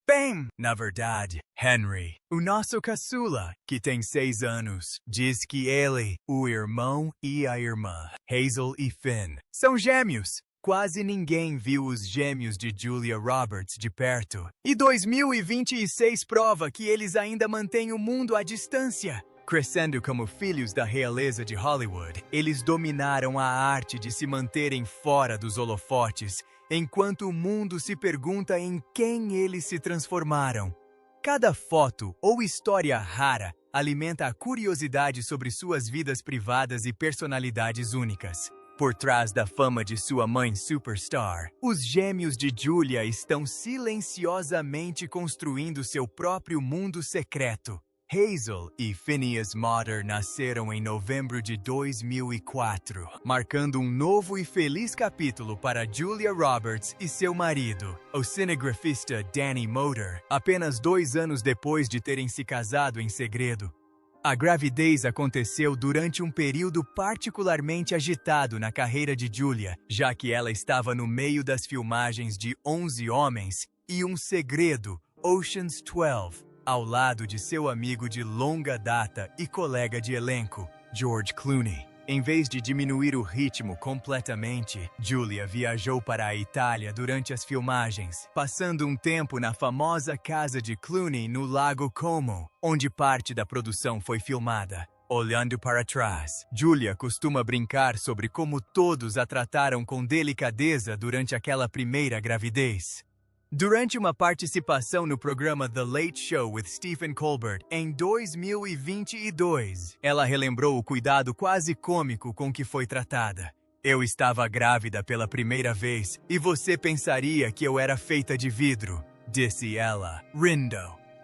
Bem, na verdade, Henry, o nosso caçula, que tem 6 anos, diz que ele, o irmão e a irmã, Hazel e Finn, são gêmeos. Quase ninguém viu os gêmeos de Julia Roberts de perto. E 2026 prova que eles ainda mantêm o mundo à distância. Crescendo como filhos da realeza de Hollywood, eles dominaram a arte de se manterem fora dos holofotes, enquanto o mundo se pergunta em quem eles se transformaram. Cada foto ou história rara alimenta a curiosidade sobre suas vidas privadas e personalidades únicas. Por trás da fama de sua mãe superstar, os gêmeos de Julia estão silenciosamente construindo seu próprio mundo secreto. Hazel e Phineas Motter nasceram em novembro de 2004, marcando um novo e feliz capítulo para Julia Roberts e seu marido, o cinegrafista Danny Motter, apenas 2 anos depois de terem se casado em segredo. A gravidez aconteceu durante um período particularmente agitado na carreira de Julia, já que ela estava no meio das filmagens de 11 Homens e um Segredo, Ocean's 12, ao lado de seu amigo de longa data e colega de elenco, George Clooney. Em vez de diminuir o ritmo completamente, Julia viajou para a Itália durante as filmagens, passando um tempo na famosa casa de Clooney no Lago Como, onde parte da produção foi filmada. Olhando para trás, Julia costuma brincar sobre como todos a trataram com delicadeza durante aquela primeira gravidez. Durante uma participação no programa The Late Show with Stephen Colbert em 2022, ela relembrou o cuidado quase cômico com que foi tratada. Eu estava grávida pela primeira vez e você pensaria que eu era feita de vidro, disse ela, rindo.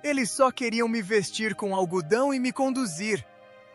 Eles só queriam me vestir com algodão e me conduzir.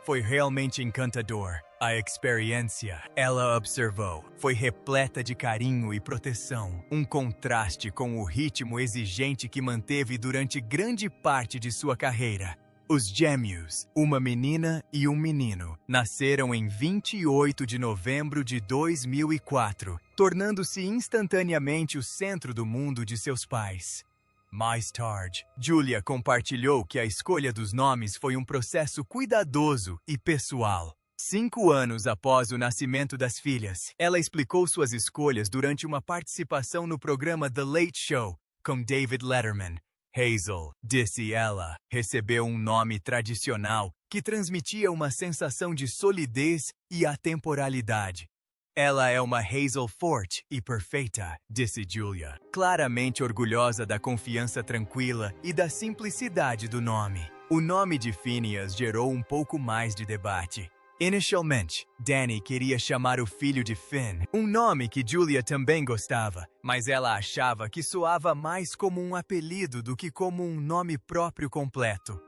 Foi realmente encantador. A experiência, ela observou, foi repleta de carinho e proteção, um contraste com o ritmo exigente que manteve durante grande parte de sua carreira. Os gêmeos, uma menina e um menino, nasceram em 28 de novembro de 2004, tornando-se instantaneamente o centro do mundo de seus pais. Mais tarde, Julia compartilhou que a escolha dos nomes foi um processo cuidadoso e pessoal. 5 anos após o nascimento das filhas, ela explicou suas escolhas durante uma participação no programa The Late Show, com David Letterman. Hazel, disse ela, recebeu um nome tradicional que transmitia uma sensação de solidez e atemporalidade. Ela é uma Hazel forte e perfeita, disse Julia, claramente orgulhosa da confiança tranquila e da simplicidade do nome. O nome de Phineas gerou um pouco mais de debate. Inicialmente, Danny queria chamar o filho de Finn, um nome que Julia também gostava, mas ela achava que soava mais como um apelido do que como um nome próprio completo.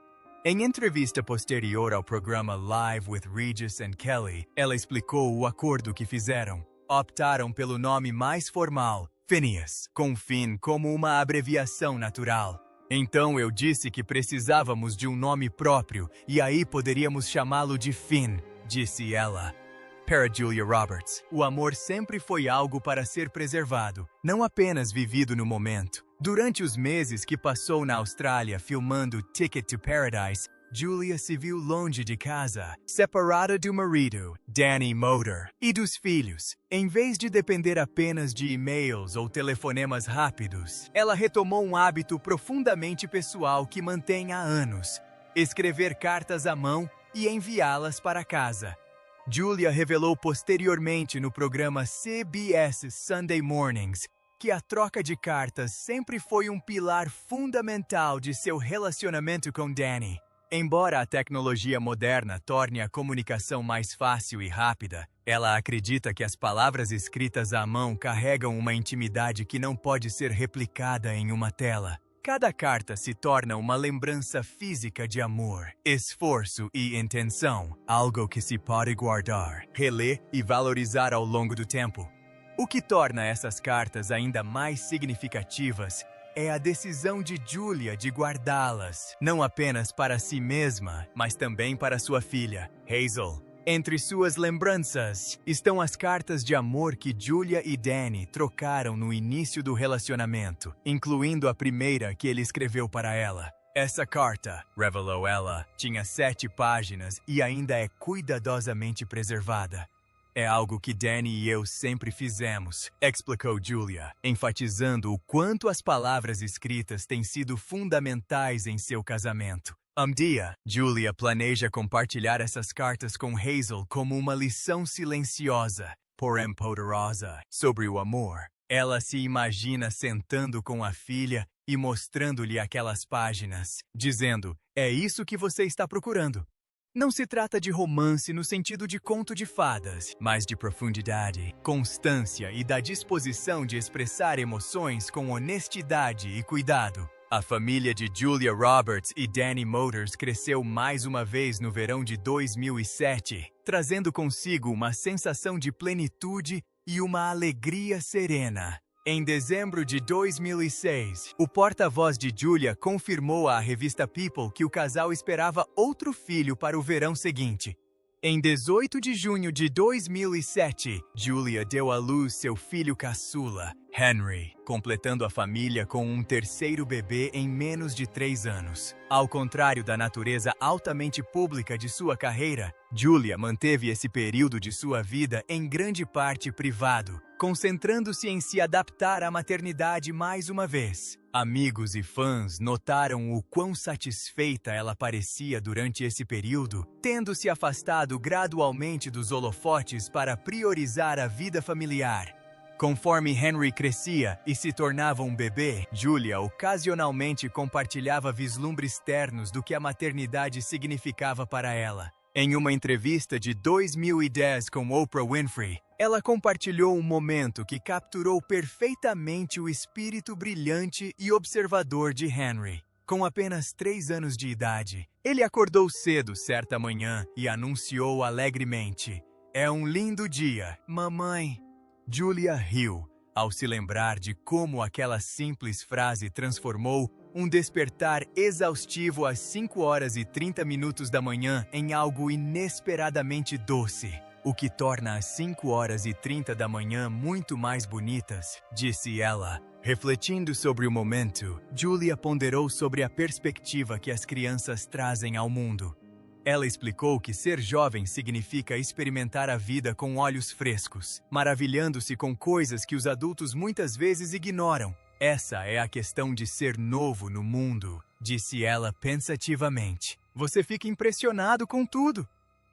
Em entrevista posterior ao programa Live with Regis and Kelly, ela explicou o acordo que fizeram. Optaram pelo nome mais formal, Phineas, com Finn como uma abreviação natural. Então eu disse que precisávamos de um nome próprio e aí poderíamos chamá-lo de Finn, disse ela. Para Julia Roberts, o amor sempre foi algo para ser preservado, não apenas vivido no momento. Durante os meses que passou na Austrália filmando Ticket to Paradise, Julia se viu longe de casa, separada do marido, Danny Motter, e dos filhos. Em vez de depender apenas de e-mails ou telefonemas rápidos, ela retomou um hábito profundamente pessoal que mantém há anos: escrever cartas à mão e enviá-las para casa. Julia revelou posteriormente no programa CBS Sunday Mornings que a troca de cartas sempre foi um pilar fundamental de seu relacionamento com Danny. Embora a tecnologia moderna torne a comunicação mais fácil e rápida, ela acredita que as palavras escritas à mão carregam uma intimidade que não pode ser replicada em uma tela. Cada carta se torna uma lembrança física de amor, esforço e intenção, algo que se pode guardar, reler e valorizar ao longo do tempo. O que torna essas cartas ainda mais significativas é a decisão de Julia de guardá-las, não apenas para si mesma, mas também para sua filha, Hazel. Entre suas lembranças estão as cartas de amor que Julia e Danny trocaram no início do relacionamento, incluindo a primeira que ele escreveu para ela. Essa carta, revelou ela, tinha 7 páginas e ainda é cuidadosamente preservada. É algo que Danny e eu sempre fizemos, explicou Julia, enfatizando o quanto as palavras escritas têm sido fundamentais em seu casamento. Um dia, Julia planeja compartilhar essas cartas com Hazel como uma lição silenciosa, porém poderosa, sobre o amor. Ela se imagina sentando com a filha e mostrando-lhe aquelas páginas, dizendo: "É isso que você está procurando." Não se trata de romance no sentido de conto de fadas, mas de profundidade, constância e da disposição de expressar emoções com honestidade e cuidado. A família de Julia Roberts e Danny Motors cresceu mais uma vez no verão de 2007, trazendo consigo uma sensação de plenitude e uma alegria serena. Em dezembro de 2006, o porta-voz de Julia confirmou à revista People que o casal esperava outro filho para o verão seguinte. Em 18 de junho de 2007, Julia deu à luz seu filho caçula, Henry, completando a família com um terceiro bebê em menos de 3 anos. Ao contrário da natureza altamente pública de sua carreira, Julia manteve esse período de sua vida em grande parte privado, concentrando-se em se adaptar à maternidade mais uma vez. Amigos e fãs notaram o quão satisfeita ela parecia durante esse período, tendo se afastado gradualmente dos holofotes para priorizar a vida familiar. Conforme Henry crescia e se tornava um bebê, Julia ocasionalmente compartilhava vislumbres ternos do que a maternidade significava para ela. Em uma entrevista de 2010 com Oprah Winfrey, ela compartilhou um momento que capturou perfeitamente o espírito brilhante e observador de Henry. Com apenas 3 anos de idade, ele acordou cedo certa manhã e anunciou alegremente: "É um lindo dia, mamãe." Julia riu ao se lembrar de como aquela simples frase transformou um despertar exaustivo às 5h30 da manhã em algo inesperadamente doce. "O que torna as 5h30 da manhã muito mais bonitas", disse ela. Refletindo sobre o momento, Julia ponderou sobre a perspectiva que as crianças trazem ao mundo. Ela explicou que ser jovem significa experimentar a vida com olhos frescos, maravilhando-se com coisas que os adultos muitas vezes ignoram. "Essa é a questão de ser novo no mundo", disse ela pensativamente. "Você fica impressionado com tudo.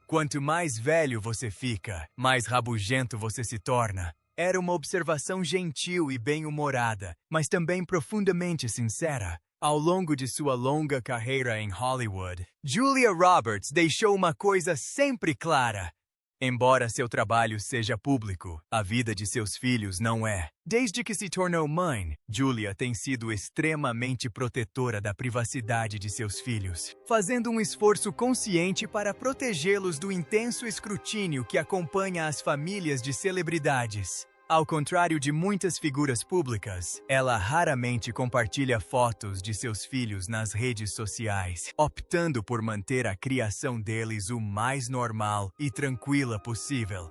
Quanto mais velho você fica, mais rabugento você se torna." Era uma observação gentil e bem-humorada, mas também profundamente sincera. Ao longo de sua longa carreira em Hollywood, Julia Roberts deixou uma coisa sempre clara: embora seu trabalho seja público, a vida de seus filhos não é. Desde que se tornou mãe, Julia tem sido extremamente protetora da privacidade de seus filhos, fazendo um esforço consciente para protegê-los do intenso escrutínio que acompanha as famílias de celebridades. Ao contrário de muitas figuras públicas, ela raramente compartilha fotos de seus filhos nas redes sociais, optando por manter a criação deles o mais normal e tranquila possível.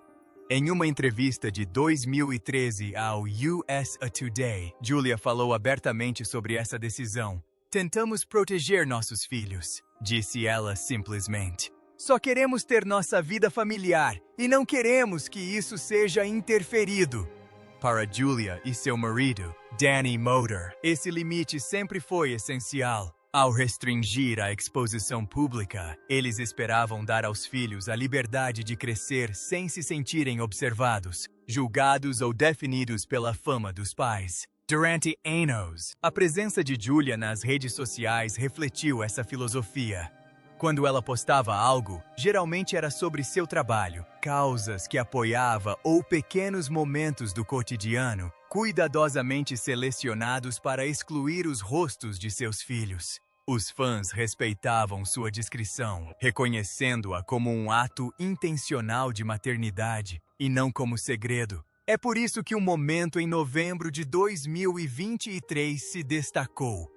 Em uma entrevista de 2013 ao USA Today, Julia falou abertamente sobre essa decisão. "Tentamos proteger nossos filhos", disse ela simplesmente. "Só queremos ter nossa vida familiar e não queremos que isso seja interferido." Para Julia e seu marido, Danny Motor, esse limite sempre foi essencial. Ao restringir a exposição pública, eles esperavam dar aos filhos a liberdade de crescer sem se sentirem observados, julgados ou definidos pela fama dos pais. Durante anos, a presença de Julia nas redes sociais refletiu essa filosofia. Quando ela postava algo, geralmente era sobre seu trabalho, causas que apoiava ou pequenos momentos do cotidiano, cuidadosamente selecionados para excluir os rostos de seus filhos. Os fãs respeitavam sua discrição, reconhecendo-a como um ato intencional de maternidade e não como segredo. É por isso que um momento em novembro de 2023 se destacou.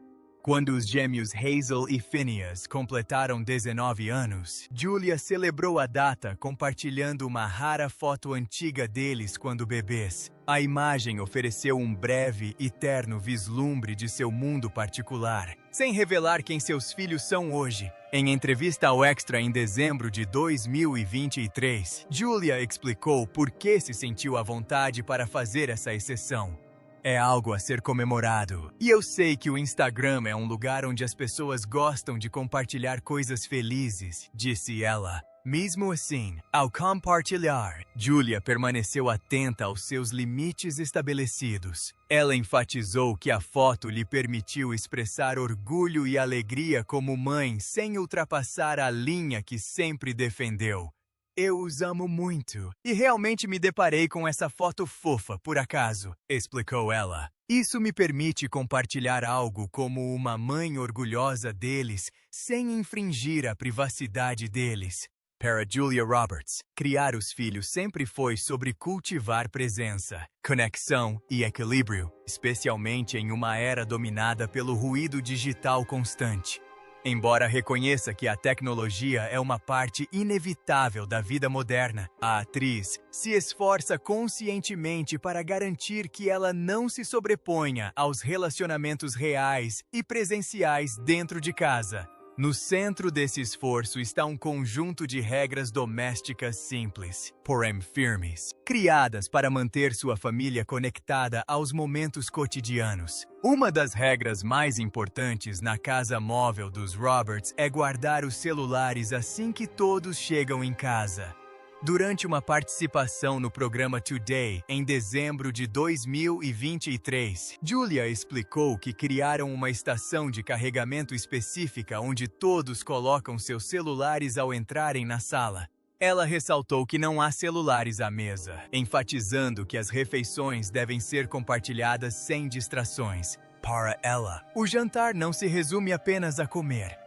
Quando os gêmeos Hazel e Phineas completaram 19 anos, Julia celebrou a data compartilhando uma rara foto antiga deles quando bebês. A imagem ofereceu um breve e terno vislumbre de seu mundo particular, sem revelar quem seus filhos são hoje. Em entrevista ao Extra em dezembro de 2023, Julia explicou por que se sentiu à vontade para fazer essa exceção. É algo a ser comemorado. E eu sei que o Instagram é um lugar onde as pessoas gostam de compartilhar coisas felizes, disse ela. Mesmo assim, ao compartilhar, Julia permaneceu atenta aos seus limites estabelecidos. Ela enfatizou que a foto lhe permitiu expressar orgulho e alegria como mãe sem ultrapassar a linha que sempre defendeu. Eu os amo muito, e realmente me deparei com essa foto fofa, por acaso, explicou ela. Isso me permite compartilhar algo como uma mãe orgulhosa deles, sem infringir a privacidade deles. Para Julia Roberts, criar os filhos sempre foi sobre cultivar presença, conexão e equilíbrio, especialmente em uma era dominada pelo ruído digital constante. Embora reconheça que a tecnologia é uma parte inevitável da vida moderna, a atriz se esforça conscientemente para garantir que ela não se sobreponha aos relacionamentos reais e presenciais dentro de casa. No centro desse esforço está um conjunto de regras domésticas simples, porém firmes, criadas para manter sua família conectada aos momentos cotidianos. Uma das regras mais importantes na casa móvel dos Roberts é guardar os celulares assim que todos chegam em casa. Durante uma participação no programa Today, em dezembro de 2023, Julia explicou que criaram uma estação de carregamento específica onde todos colocam seus celulares ao entrarem na sala. Ela ressaltou que não há celulares à mesa, enfatizando que as refeições devem ser compartilhadas sem distrações. Para ela, o jantar não se resume apenas a comer.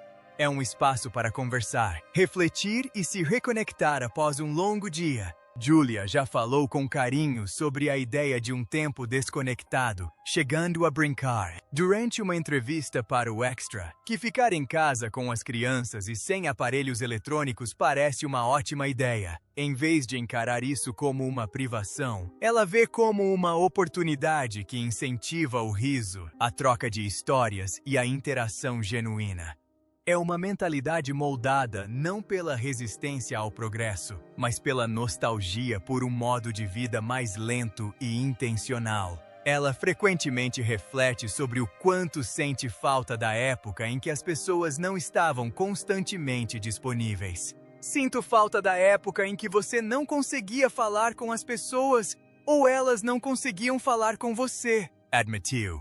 É um espaço para conversar, refletir e se reconectar após um longo dia. Julia já falou com carinho sobre a ideia de um tempo desconectado, chegando a brincar, durante uma entrevista para o Extra, que ficar em casa com as crianças e sem aparelhos eletrônicos parece uma ótima ideia. Em vez de encarar isso como uma privação, ela vê como uma oportunidade que incentiva o riso, a troca de histórias e a interação genuína. É uma mentalidade moldada não pela resistência ao progresso, mas pela nostalgia por um modo de vida mais lento e intencional. Ela frequentemente reflete sobre o quanto sente falta da época em que as pessoas não estavam constantemente disponíveis. Sinto falta da época em que você não conseguia falar com as pessoas ou elas não conseguiam falar com você, admitiu.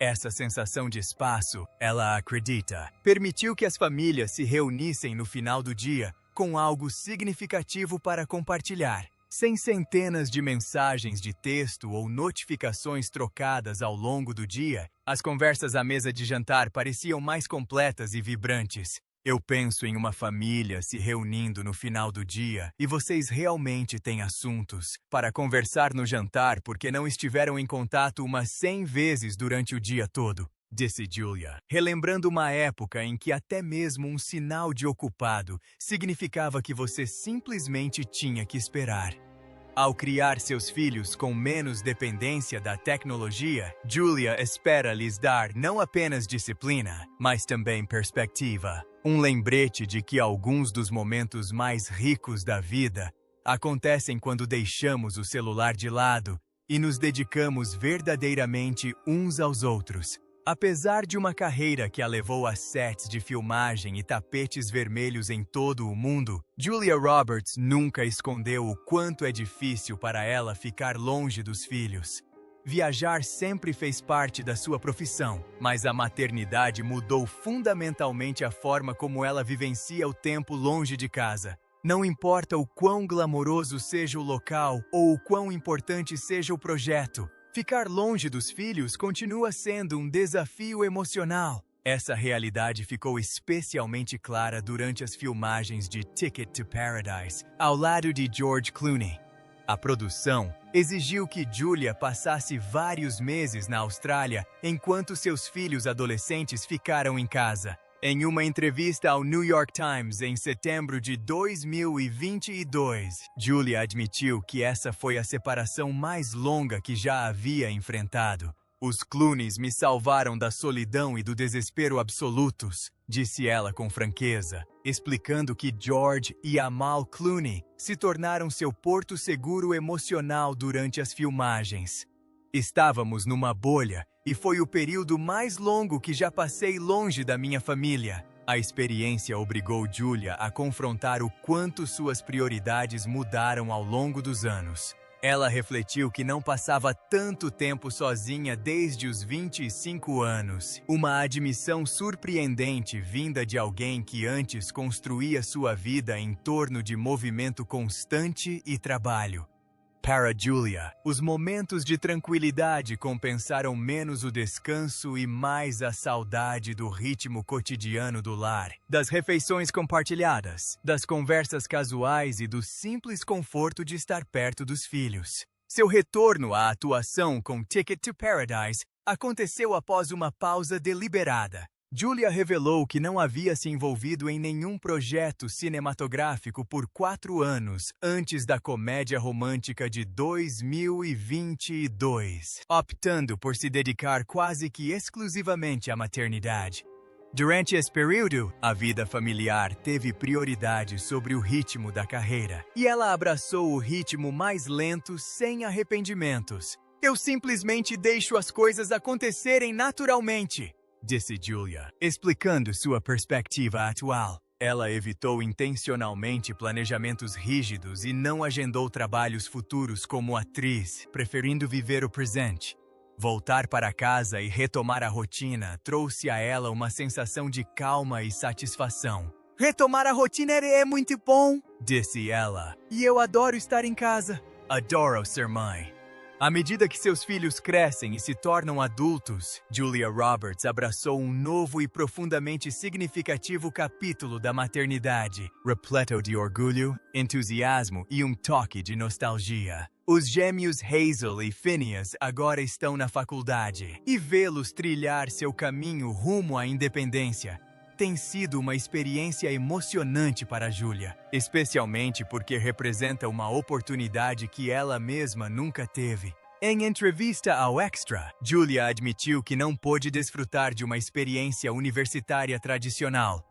Essa sensação de espaço, ela acredita, permitiu que as famílias se reunissem no final do dia com algo significativo para compartilhar. Sem centenas de mensagens de texto ou notificações trocadas ao longo do dia, as conversas à mesa de jantar pareciam mais completas e vibrantes. Eu penso em uma família se reunindo no final do dia e vocês realmente têm assuntos para conversar no jantar porque não estiveram em contato umas 100 vezes durante o dia todo, disse Julia, relembrando uma época em que até mesmo um sinal de ocupado significava que você simplesmente tinha que esperar. Ao criar seus filhos com menos dependência da tecnologia, Julia espera lhes dar não apenas disciplina, mas também perspectiva. Um lembrete de que alguns dos momentos mais ricos da vida acontecem quando deixamos o celular de lado e nos dedicamos verdadeiramente uns aos outros. Apesar de uma carreira que a levou a sets de filmagem e tapetes vermelhos em todo o mundo, Julia Roberts nunca escondeu o quanto é difícil para ela ficar longe dos filhos. Viajar sempre fez parte da sua profissão, mas a maternidade mudou fundamentalmente a forma como ela vivencia o tempo longe de casa. Não importa o quão glamouroso seja o local ou o quão importante seja o projeto, ficar longe dos filhos continua sendo um desafio emocional. Essa realidade ficou especialmente clara durante as filmagens de Ticket to Paradise, ao lado de George Clooney. A produção exigiu que Julia passasse vários meses na Austrália enquanto seus filhos adolescentes ficaram em casa. Em uma entrevista ao New York Times em setembro de 2022, Julia admitiu que essa foi a separação mais longa que já havia enfrentado. Os Clooneys me salvaram da solidão e do desespero absolutos, disse ela com franqueza, explicando que George e Amal Clooney se tornaram seu porto seguro emocional durante as filmagens. Estávamos numa bolha e foi o período mais longo que já passei longe da minha família. A experiência obrigou Julia a confrontar o quanto suas prioridades mudaram ao longo dos anos. Ela refletiu que não passava tanto tempo sozinha desde os 25 anos. Uma admissão surpreendente vinda de alguém que antes construía sua vida em torno de movimento constante e trabalho. Para Julia, os momentos de tranquilidade compensaram menos o descanso e mais a saudade do ritmo cotidiano do lar, das refeições compartilhadas, das conversas casuais e do simples conforto de estar perto dos filhos. Seu retorno à atuação com Ticket to Paradise aconteceu após uma pausa deliberada. Julia revelou que não havia se envolvido em nenhum projeto cinematográfico por 4 anos antes da comédia romântica de 2022, optando por se dedicar quase que exclusivamente à maternidade. Durante esse período, a vida familiar teve prioridade sobre o ritmo da carreira, e ela abraçou o ritmo mais lento sem arrependimentos. Eu simplesmente deixo as coisas acontecerem naturalmente, disse Julia, explicando sua perspectiva atual. Ela evitou intencionalmente planejamentos rígidos e não agendou trabalhos futuros como atriz, preferindo viver o presente. Voltar para casa e retomar a rotina trouxe a ela uma sensação de calma e satisfação. Retomar a rotina é muito bom, disse ela, e eu adoro estar em casa. Adoro ser mãe. À medida que seus filhos crescem e se tornam adultos, Julia Roberts abraçou um novo e profundamente significativo capítulo da maternidade, repleto de orgulho, entusiasmo e um toque de nostalgia. Os gêmeos Hazel e Phineas agora estão na faculdade, e vê-los trilhar seu caminho rumo à independência tem sido uma experiência emocionante para Julia, especialmente porque representa uma oportunidade que ela mesma nunca teve. Em entrevista ao Extra, Julia admitiu que não pôde desfrutar de uma experiência universitária tradicional.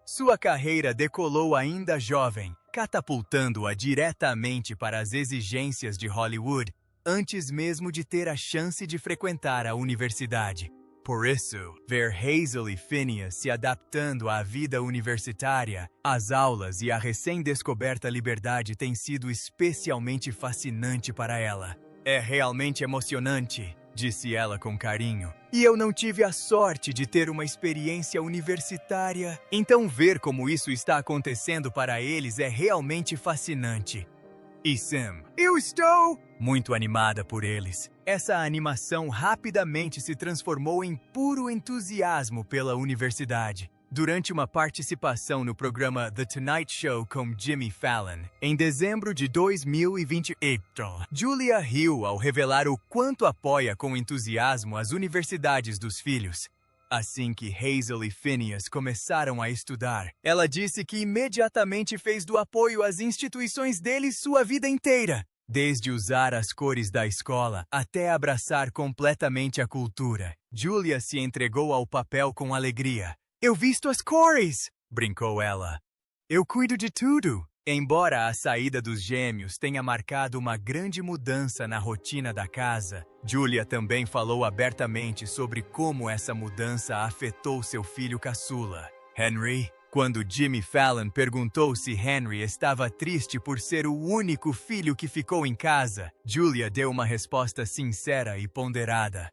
Sua carreira decolou ainda jovem, catapultando-a diretamente para as exigências de Hollywood, antes mesmo de ter a chance de frequentar a universidade. Por isso, ver Hazel e Phineas se adaptando à vida universitária, às aulas e à recém-descoberta liberdade tem sido especialmente fascinante para ela. É realmente emocionante, disse ela com carinho. E eu não tive a sorte de ter uma experiência universitária. Então ver como isso está acontecendo para eles é realmente fascinante. E Sam, eu estou muito animada por eles. Essa animação rapidamente se transformou em puro entusiasmo pela universidade. Durante uma participação no programa The Tonight Show com Jimmy Fallon, em dezembro de 2028, Julia riu ao revelar o quanto apoia com entusiasmo as universidades dos filhos. Assim que Hazel e Phineas começaram a estudar, ela disse que imediatamente fez do apoio às instituições deles sua vida inteira, desde usar as cores da escola até abraçar completamente a cultura. Julia se entregou ao papel com alegria. Eu visto as cores, brincou ela. Eu cuido de tudo. Embora a saída dos gêmeos tenha marcado uma grande mudança na rotina da casa, Julia também falou abertamente sobre como essa mudança afetou seu filho caçula, Henry. Quando Jimmy Fallon perguntou se Henry estava triste por ser o único filho que ficou em casa, Julia deu uma resposta sincera e ponderada.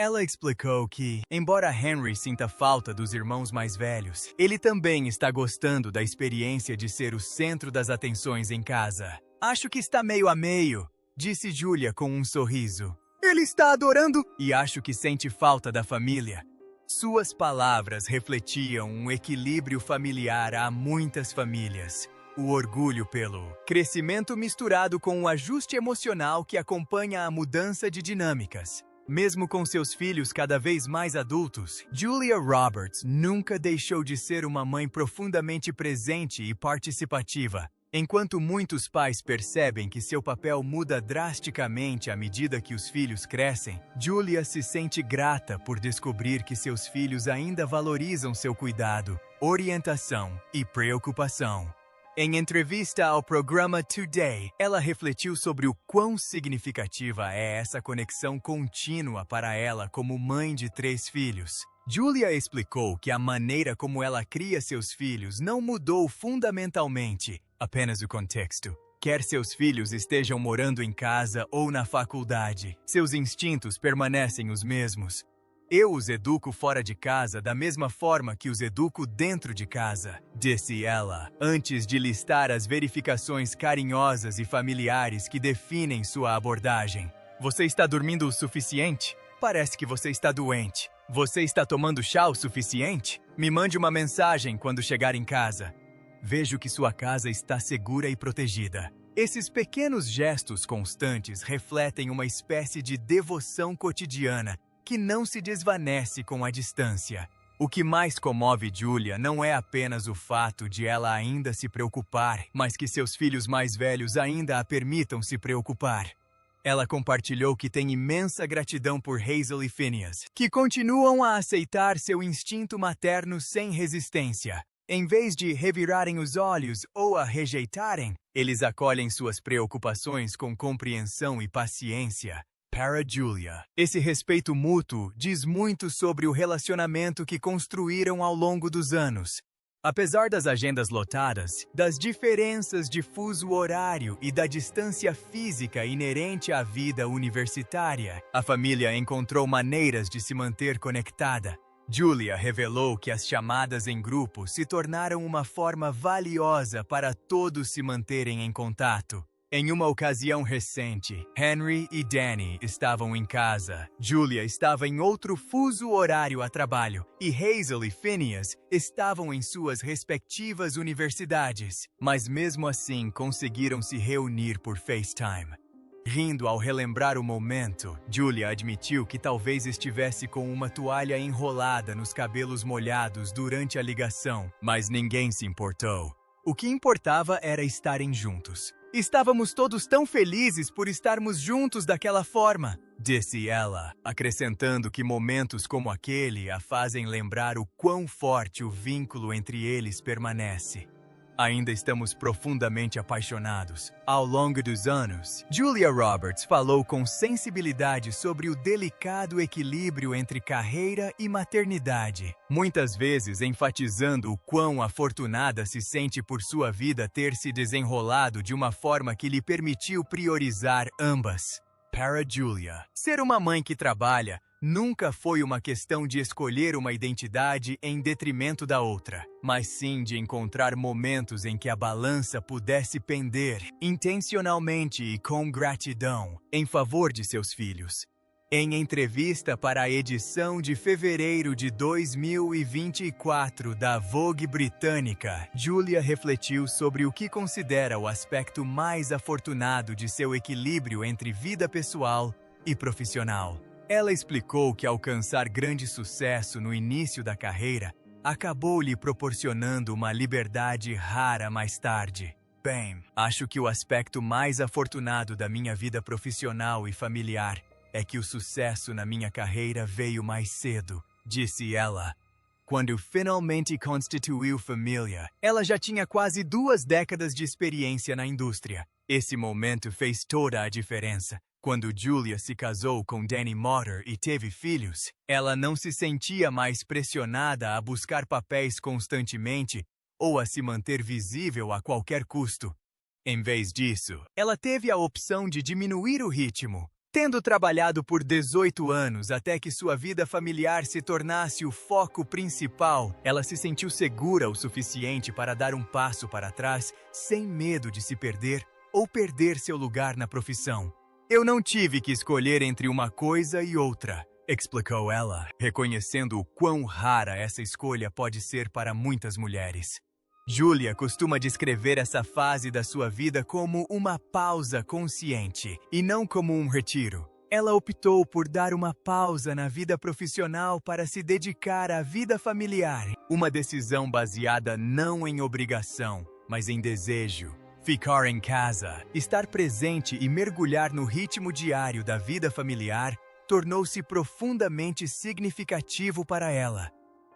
Ela explicou que, embora Henry sinta falta dos irmãos mais velhos, ele também está gostando da experiência de ser o centro das atenções em casa. Acho que está meio a meio, disse Julia com um sorriso. Ele está adorando e acho que sente falta da família. Suas palavras refletiam um equilíbrio familiar a muitas famílias. o orgulho pelo crescimento misturado com o ajuste emocional que acompanha a mudança de dinâmicas. Mesmo com seus filhos cada vez mais adultos, Julia Roberts nunca deixou de ser uma mãe profundamente presente e participativa. Enquanto muitos pais percebem que seu papel muda drasticamente à medida que os filhos crescem, Julia se sente grata por descobrir que seus filhos ainda valorizam seu cuidado, orientação e preocupação. Em entrevista ao programa Today, ela refletiu sobre o quão significativa é essa conexão contínua para ela como mãe de 3 filhos. Julia explicou que a maneira como ela cria seus filhos não mudou fundamentalmente, apenas o contexto. Quer seus filhos estejam morando em casa ou na faculdade, seus instintos permanecem os mesmos. Eu os educo fora de casa da mesma forma que os educo dentro de casa, disse ela, antes de listar as verificações carinhosas e familiares que definem sua abordagem. Você está dormindo o suficiente? Parece que você está doente. Você está tomando chá o suficiente? Me mande uma mensagem quando chegar em casa. Vejo que sua casa está segura e protegida. Esses pequenos gestos constantes refletem uma espécie de devoção cotidiana que não se desvanece com a distância. O que mais comove Julia não é apenas o fato de ela ainda se preocupar, mas que seus filhos mais velhos ainda a permitam se preocupar. Ela compartilhou que tem imensa gratidão por Hazel e Phineas, que continuam a aceitar seu instinto materno sem resistência. Em vez de revirarem os olhos ou a rejeitarem, eles acolhem suas preocupações com compreensão e paciência. Para Julia, esse respeito mútuo diz muito sobre o relacionamento que construíram ao longo dos anos. Apesar das agendas lotadas, das diferenças de fuso horário e da distância física inerente à vida universitária, a família encontrou maneiras de se manter conectada. Julia revelou que as chamadas em grupo se tornaram uma forma valiosa para todos se manterem em contato. Em uma ocasião recente, Henry e Danny estavam em casa. Julia estava em outro fuso horário a trabalho e Hazel e Phineas estavam em suas respectivas universidades. Mas mesmo assim conseguiram se reunir por FaceTime. Rindo ao relembrar o momento, Julia admitiu que talvez estivesse com uma toalha enrolada nos cabelos molhados durante a ligação, mas ninguém se importou. O que importava era estarem juntos. Estávamos todos tão felizes por estarmos juntos daquela forma, disse ela, acrescentando que momentos como aquele a fazem lembrar o quão forte o vínculo entre eles permanece. Ainda estamos profundamente apaixonados. Ao longo dos anos, Julia Roberts falou com sensibilidade sobre o delicado equilíbrio entre carreira e maternidade, muitas vezes enfatizando o quão afortunada se sente por sua vida ter se desenrolado de uma forma que lhe permitiu priorizar ambas. Para Julia, ser uma mãe que trabalha nunca foi uma questão de escolher uma identidade em detrimento da outra, mas sim de encontrar momentos em que a balança pudesse pender, intencionalmente e com gratidão, em favor de seus filhos. Em entrevista para a edição de fevereiro de 2024 da Vogue britânica, Julia refletiu sobre o que considera o aspecto mais afortunado de seu equilíbrio entre vida pessoal e profissional. Ela explicou que alcançar grande sucesso no início da carreira acabou lhe proporcionando uma liberdade rara mais tarde. Bem, acho que o aspecto mais afortunado da minha vida profissional e familiar é que o sucesso na minha carreira veio mais cedo, disse ela. Quando finalmente constituiu família, ela já tinha quase 2 décadas de experiência na indústria. Esse momento fez toda a diferença. Quando Julia se casou com Danny Motter e teve filhos, ela não se sentia mais pressionada a buscar papéis constantemente ou a se manter visível a qualquer custo. Em vez disso, ela teve a opção de diminuir o ritmo. Tendo trabalhado por 18 anos até que sua vida familiar se tornasse o foco principal, ela se sentiu segura o suficiente para dar um passo para trás sem medo de se perder ou perder seu lugar na profissão. Eu não tive que escolher entre uma coisa e outra, explicou ela, reconhecendo o quão rara essa escolha pode ser para muitas mulheres. Julia costuma descrever essa fase da sua vida como uma pausa consciente e não como um retiro. Ela optou por dar uma pausa na vida profissional para se dedicar à vida familiar. Uma decisão baseada não em obrigação, mas em desejo. Ficar em casa, estar presente e mergulhar no ritmo diário da vida familiar tornou-se profundamente significativo para ela.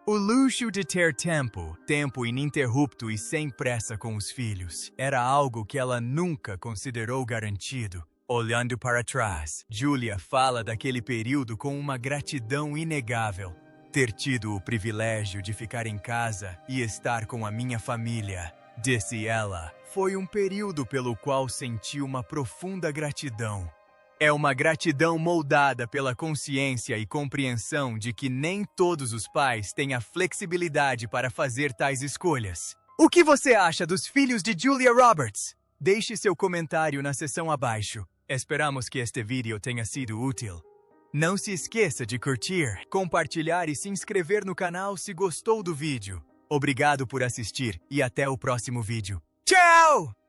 O luxo de ter tempo ininterrupto e sem pressa com os filhos, era algo que ela nunca considerou garantido. Olhando para trás, Julia fala daquele período com uma gratidão inegável. Ter tido o privilégio de ficar em casa e estar com a minha família, disse ela, foi um período pelo qual senti uma profunda gratidão. É uma gratidão moldada pela consciência e compreensão de que nem todos os pais têm a flexibilidade para fazer tais escolhas. O que você acha dos filhos de Julia Roberts? Deixe seu comentário na seção abaixo. Esperamos que este vídeo tenha sido útil. Não se esqueça de curtir, compartilhar e se inscrever no canal se gostou do vídeo. Obrigado por assistir e até o próximo vídeo. Tchau!